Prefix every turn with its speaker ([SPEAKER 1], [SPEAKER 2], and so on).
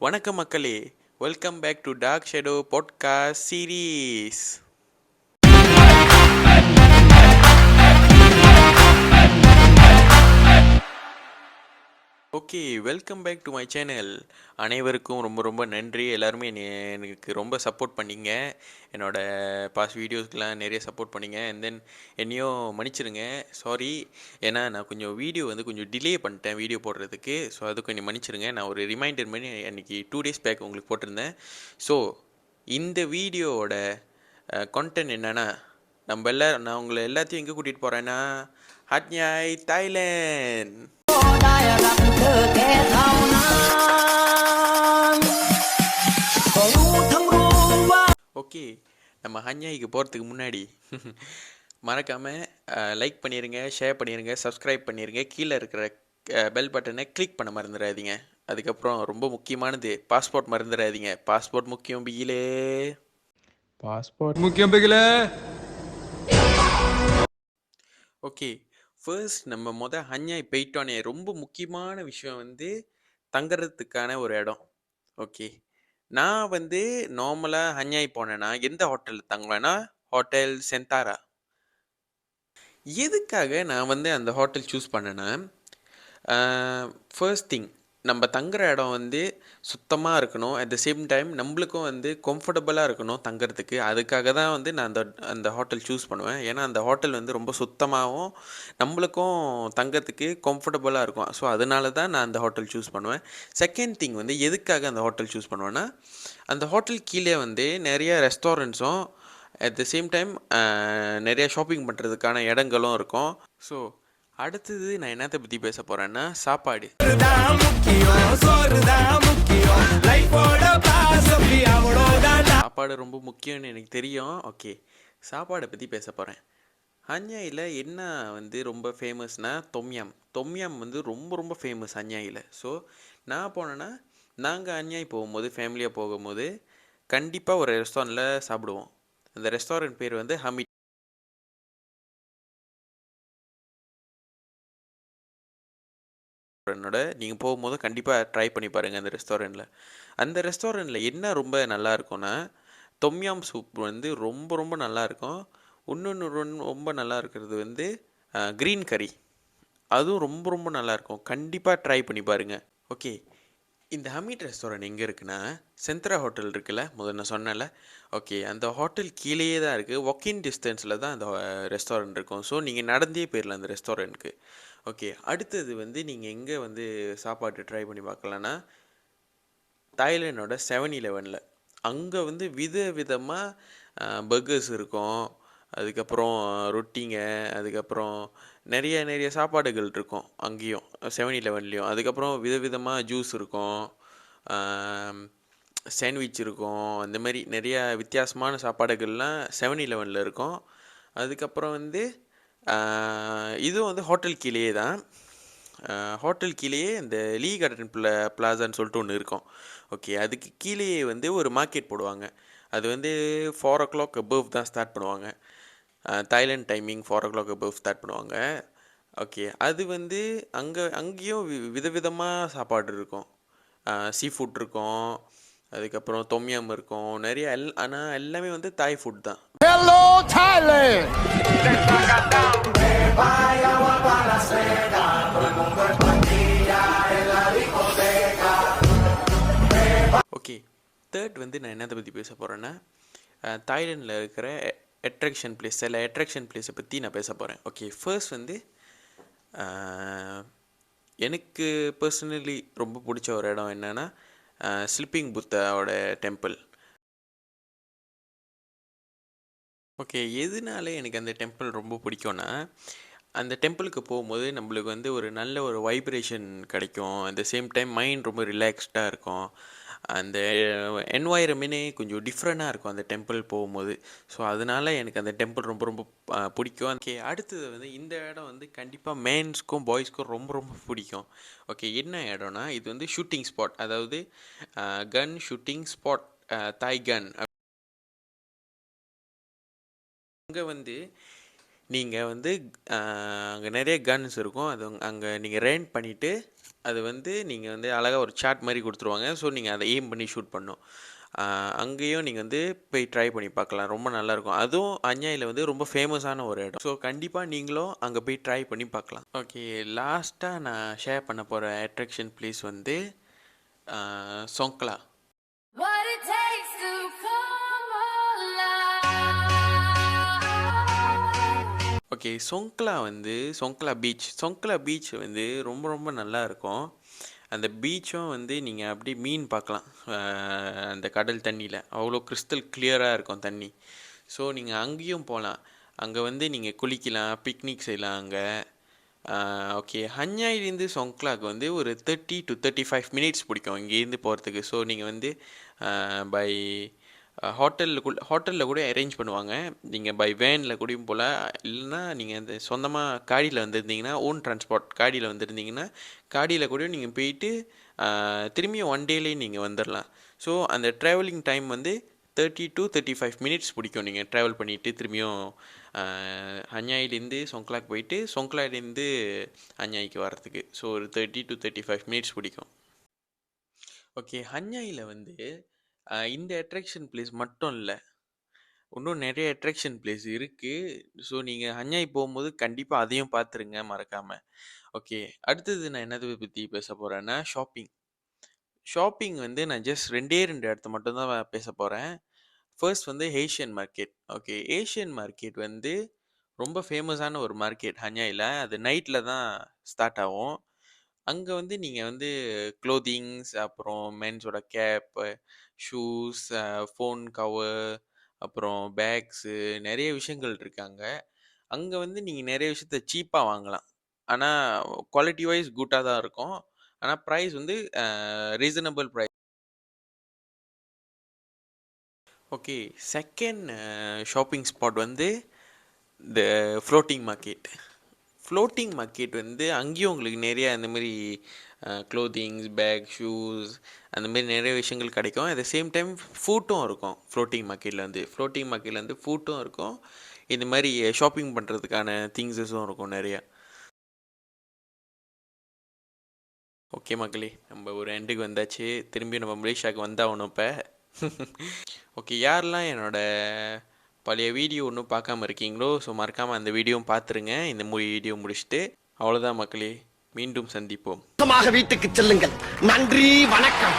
[SPEAKER 1] வணக்கம் மக்களே, welcome back to dark shadow podcast series. Okay, welcome back to my channel. அனைவருக்கும் ரொம்ப ரொம்ப நன்றி. எல்லாருமே எனக்கு ரொம்ப சப்போர்ட் பண்ணிங்க. என்னோடய பாஸ்ட் வீடியோஸ்க்கெலாம் நிறைய சப்போர்ட் பண்ணிங்க. அண்ட் தென் என்னையும் மன்னிச்சிருங்க, சாரி. ஏன்னா நான் கொஞ்சம் வீடியோ கொஞ்சம் டிலே பண்ணிட்டேன் வீடியோ போடுறதுக்கு. ஸோ அது கொஞ்சம் மன்னிச்சிருங்க. நான் ஒரு ரிமைண்டர் பண்ணி அன்றைக்கி 2 days பேக் உங்களுக்கு போட்டிருந்தேன். ஸோ இந்த வீடியோவோட கான்டென்ட் என்னென்னா, நான் உங்களை எல்லாத்தையும் எங்கே கூட்டிகிட்டு போகிறேன்னா, ஹாட் ஞாய் தாய்லாந்து. ஓகே, நம்ம ஹன்யாய்க்கு போகிறதுக்கு முன்னாடி மறக்காமல் லைக் பண்ணிடுங்க, ஷேர் பண்ணிடுங்க, சப்ஸ்கிரைப் பண்ணிடுங்க. கீழே இருக்கிற பெல் பட்டனை கிளிக் பண்ண மறந்துடாதீங்க. அதுக்கப்புறம் ரொம்ப முக்கியமானது, பாஸ்போர்ட் மறந்துடாதீங்க. பாஸ்போர்ட் முக்கியம் பிகிலே.
[SPEAKER 2] பாஸ்போர்ட் முக்கியம் பிகிலே.
[SPEAKER 1] ஓகே, ஃபர்ஸ்ட் நம்ம ஹன்யாய் போயிட்டோன்னே ரொம்ப முக்கியமான விஷயம் தங்குறதுக்கான ஒரு இடம். ஓகே, நான் நார்மலாக ஹன்யாய் போனேன்னா எந்த ஹோட்டலில் தங்குவேன்னா, ஹோட்டல் சென்தாரா. எதுக்காக நான் அந்த ஹோட்டல் சூஸ் பண்ணேன்னா, ஃபர்ஸ்ட் திங், நம்ம தங்குற இடம் சுத்தமாக இருக்கணும். அட் த சேம் டைம் நம்மளுக்கும் கம்ஃபர்டபுளாக இருக்கணும் தங்குறதுக்கு. அதுக்காக தான் நான் அந்த ஹோட்டல் சூஸ் பண்ணுவேன். ஏன்னா அந்த ஹோட்டல் ரொம்ப சுத்தமாகவும் நம்மளுக்கும் தங்கறதுக்கு கம்ஃபர்டபுளாக இருக்கும். ஸோ அதனால தான் நான் அந்த ஹோட்டல் சூஸ் பண்ணுவேன். செகண்ட் திங் எதுக்காக அந்த ஹோட்டல் சூஸ் பண்ணுவேன்னா, அந்த ஹோட்டல் கீழே நிறைய ரெஸ்டாரண்ட்ஸும் அட் த சேம் டைம் நிறைய ஷாப்பிங் பண்ணுறதுக்கான இடங்களும் இருக்கும். ஸோ அடுத்தது நான் என்னத்தை பற்றி பேச போகிறேன்னா, சாப்பாடு. சாப்பாடு ரொம்ப முக்கியம்னு எனக்கு தெரியும். ஓகே, சாப்பாடை பற்றி பேச போகிறேன். ஹன்யாயில் என்ன ரொம்ப ஃபேமஸ்னால் தொம்யம் ரொம்ப ரொம்ப ஃபேமஸ் ஹன்யாயில். ஸோ நான் போனேன்னா, நாங்கள் ஹன்யாய் போகும்போது ஃபேமிலியாக போகும்போது கண்டிப்பாக ஒரு ரெஸ்டாரண்ட்டில் சாப்பிடுவோம். அந்த ரெஸ்டாரண்ட் பேர் ஹமிட். நீங்கள் போகும்போது கண்டிப்பாக ட்ரை பண்ணி பாருங்கள் அந்த ரெஸ்டாரண்ட்டில். அந்த ரெஸ்டாரண்ட்டில் என்ன ரொம்ப நல்லா இருக்கும்னா, தொம்யாம் சூப் ரொம்ப ரொம்ப நல்லாயிருக்கும். இன்னொன்று ரொம்ப நல்லா இருக்கிறது க்ரீன் கறி, அதுவும் ரொம்ப ரொம்ப நல்லாயிருக்கும். கண்டிப்பாக ட்ரை பண்ணி பாருங்கள். ஓகே, இந்த ஹமீட் ரெஸ்டாரண்ட் எங்கே இருக்குன்னா, சென்த்ரா ஹோட்டல் இருக்குல்ல, முதல்ல நான் சொன்னேன்ல. ஓகே, அந்த ஹோட்டல் கீழேயே தான் இருக்குது. வாக்கிங் டிஸ்டன்ஸில் தான் அந்த ரெஸ்டாரண்ட் இருக்கும். ஸோ நீங்கள் நடந்தே போயிடலாம் அந்த ரெஸ்டாரண்ட்டுக்கு. ஓகே, அடுத்தது நீங்கள் எங்கே சாப்பாடு ட்ரை பண்ணி பார்க்கலான்னா, தாய்லாண்டோட 7-Eleven. அங்கே விதவிதமாக பர்கர்ஸ் இருக்கும். அதுக்கப்புறம் ரொட்டிங்க, அதுக்கப்புறம் நிறைய நிறைய சாப்பாடுகள் இருக்கும் அங்கேயும் 7-Elevenலேயும். அதுக்கப்புறம் விதவிதமாக ஜூஸ் இருக்கும், சாண்ட்விச் இருக்கும். அந்த மாதிரி நிறையா வித்தியாசமான சாப்பாடுகள்லாம் 7-Elevenல இருக்கும். அதுக்கப்புறம் இதுவும் ஹோட்டல் கீழேயே தான். ஹோட்டல் கீழேயே இந்த லீ கார்டன் பிளாசான்னு சொல்லிட்டு ஒன்று இருக்கும். ஓகே, அதுக்கு கீழேயே ஒரு மார்க்கெட் போடுவாங்க. அது 4 o'clock above தான் ஸ்டார்ட் பண்ணுவாங்க. Thailand timing 4 o'clock above start பண்ணுவாங்க. ஓகே, அது அங்கேயும் விதவிதமாக சாப்பாடு இருக்கும். சீ ஃபுட் இருக்கும், அதுக்கப்புறம் தொம்யம் இருக்கும், நிறைய ஆனால் எல்லாமே தாய் ஃபுட் தான்.
[SPEAKER 2] Hello Thailand.
[SPEAKER 1] ஓகே, தேர்ட் நான் என்னத்தை பற்றி பேச போகிறேன்னா, தாய்லாண்டில் இருக்கிற அட்ராக்ஷன் பிளேஸ், சில அட்ராக்ஷன் பிளேஸை பற்றி நான் பேச போகிறேன். ஓகே, ஃபர்ஸ்ட் எனக்கு பர்சனலி ரொம்ப பிடிச்ச ஒரு இடம் என்னென்னா, ஸ்லிப்பிங் புத்தாவோட டெம்பிள். ஓகே, எதனால எனக்கு அந்த டெம்பிள் ரொம்ப பிடிக்கும்னா, அந்த டெம்பிளுக்கு போகும்போது நம்மளுக்கு ஒரு நல்ல ஒரு வைப்ரேஷன் கிடைக்கும். At the same time mind ரொம்ப ரிலாக்ஸ்டாக இருக்கும். அந்த என்வாயரமெண்ட்டே கொஞ்சம் டிஃப்ரெண்ட்டாக இருக்கும் அந்த டெம்பிள் போகும்போது. ஸோ அதனால எனக்கு அந்த டெம்பிள் ரொம்ப ரொம்ப பிடிக்கும். ஓகே, அடுத்தது இந்த இடம் கண்டிப்பாக மேன்ஸ்க்கும் பாய்ஸ்க்கும் ரொம்ப ரொம்ப பிடிக்கும். ஓகே, என்ன இடம்னா, இது ஷூட்டிங் ஸ்பாட், அதாவது கன் ஷூட்டிங் ஸ்பாட், தாய் கன். அங்கே நீங்கள் வந்து அங்கே நிறைய கன்ஸ் இருக்கும். அது அங்கே நீங்கள் ரெண்ட் பண்ணிவிட்டு அது வந்து நீங்கள் வந்து அழகாக ஒரு சார்ட் மாதிரி கொடுத்துருவாங்க. ஸோ நீங்கள் அதை எய்ம் பண்ணி ஷூட் பண்ணணும். அங்கேயும் நீங்கள் வந்து போய் ட்ரை பண்ணி பார்க்கலாம். ரொம்ப நல்லாயிருக்கும். அதுவும் அஞ்ஞாயில வந்து ரொம்ப ஃபேமஸான ஒரு இடம். ஸோ கண்டிப்பாக நீங்களும் அங்கே போய் ட்ரை பண்ணி பார்க்கலாம். ஓகே, லாஸ்ட்டாக நான் ஷேர் பண்ண போகிற அட்ராக்ஷன் ப்ளேஸ் வந்து Songkhla.
[SPEAKER 3] What it takes to come alive.
[SPEAKER 1] Okay, Songkhla beach வந்து ரொம்ப ரொம்ப நல்லா இருக்கும். அந்த பீச்சும் வந்து நீங்கள் அப்படியே மீன் பார்க்கலாம். அந்த கடல் தண்ணியில் அவ்வளோ கிறிஸ்டல் கிளியராக இருக்கும் தண்ணி. ஸோ நீங்கள் அங்கேயும் போகலாம். அங்கே வந்து நீங்கள் குளிக்கலாம், பிக்னிக் செய்யலாம் அங்கே. ஓகே, ஹஞ்ஞாயிலேருந்து சொங்க்லாக்கு வந்து ஒரு 30 to 35 மினிட்ஸ் பிடிக்கும் இங்கேருந்து போகிறதுக்கு. ஸோ நீங்கள் வந்து பை ஹோட்டலில் கூட அரேஞ்ச் பண்ணுவாங்க. நீங்கள் பை வேனில் கூடயும் போகலாம். இல்லைன்னா நீங்கள் அந்த சொந்தமாக காடியில் வந்திருந்தீங்கன்னா, ஓன் டிரான்ஸ்போர்ட் காடியில் வந்திருந்தீங்கன்னா காடியில் கூட நீங்கள் போயிட்டு திரும்பியும் ஒன் டேலேயே நீங்கள் வந்துடலாம். ஸோ அந்த ட்ராவலிங் டைம் வந்து 30 to 35 மினிட்ஸ் பிடிக்கும். நீங்கள் ட்ராவல் பண்ணிவிட்டு திரும்பியும் ஹஞ்ஞாயிலேருந்து சொங்க்லாக்கு போயிட்டு சொங்க்லாலேருந்து ஹஞ்ஞாய்க்கு வர்றதுக்கு. ஸோ ஒரு 30 to 35 மினிட்ஸ் பிடிக்கும். ஓகே, ஹஞ்ஞாயில் வந்து இந்த அட்ராக்ஷன் பிளேஸ் மட்டும் இல்லை, இன்னும் நிறைய அட்ராக்ஷன் பிளேஸ் இருக்குது. ஸோ நீங்கள் ஹஞ்ஞாய் போகும்போது கண்டிப்பாக அதையும் பார்த்துருங்க மறக்காமல். ஓகே, அடுத்தது நான் என்னதை பற்றி பேச போகிறேன்னா ஷாப்பிங் வந்து நான் ஜஸ்ட் ரெண்டே இடத்த மட்டும்தான் பேச போகிறேன். ஃபர்ஸ்ட் வந்து Asian market. Okay, Asian market வந்து ரொம்ப ஃபேமஸான ஒரு மார்க்கெட் ஹஞ்ஞாயில். அது நைட்டில் தான் ஸ்டார்ட் ஆகும். அங்கே வந்து நீங்கள் வந்து க்ளோதிங்ஸ், அப்புறம் மென்ஸோட கேப்பு, ஷூஸ், ஃபோன் கவர், அப்புறம் பேக்ஸு, நிறைய விஷயங்கள் இருக்காங்க. அங்கே வந்து நீங்கள் நிறைய விஷயத்த சீப்பாக வாங்கலாம். ஆனால் குவாலிட்டி வைஸ் குட்டாக தான் இருக்கும். ஆனால் ப்ரைஸ் வந்து reasonable price. Okay, second shopping spot வந்து இந்த ஃப்ளோட்டிங் மார்க்கெட் வந்து அங்கேயும் உங்களுக்கு நிறைய அந்த மாதிரி க்ளோதிங்ஸ், பேக், ஷூஸ், அந்த மாதிரி நிறைய விஷயங்கள் கிடைக்கும். அட் த சேம் டைம் ஃபுட்டும் இருக்கும். ஃப்ளோட்டிங் மார்க்கெட்டில் வந்து ஃபுட்டும் இருக்கும். இந்த மாதிரி ஷாப்பிங் பண்ணுறதுக்கான திங்ஸஸும் இருக்கும் நிறையா. ஓகே மக்களே, நம்ம ஒரு எண்டுக்கு வந்தாச்சு. திரும்பி நம்ம மலேசியாவுக்கு வந்தாகணும் இப்போ. ஓகே, யாரெல்லாம் என்னோட பழைய வீடியோ ஒன்றும் பார்க்காம இருக்கீங்களோ, ஸோ மறக்காமல் அந்த வீடியோவும் பார்த்துருங்க. இந்த வீடியோ முடிச்சுட்டு அவ்வளோதான் மக்களே, மீண்டும் சந்திப்போம்.
[SPEAKER 4] வீட்டுக்கு செல்லுங்கள். நன்றி, வணக்கம்.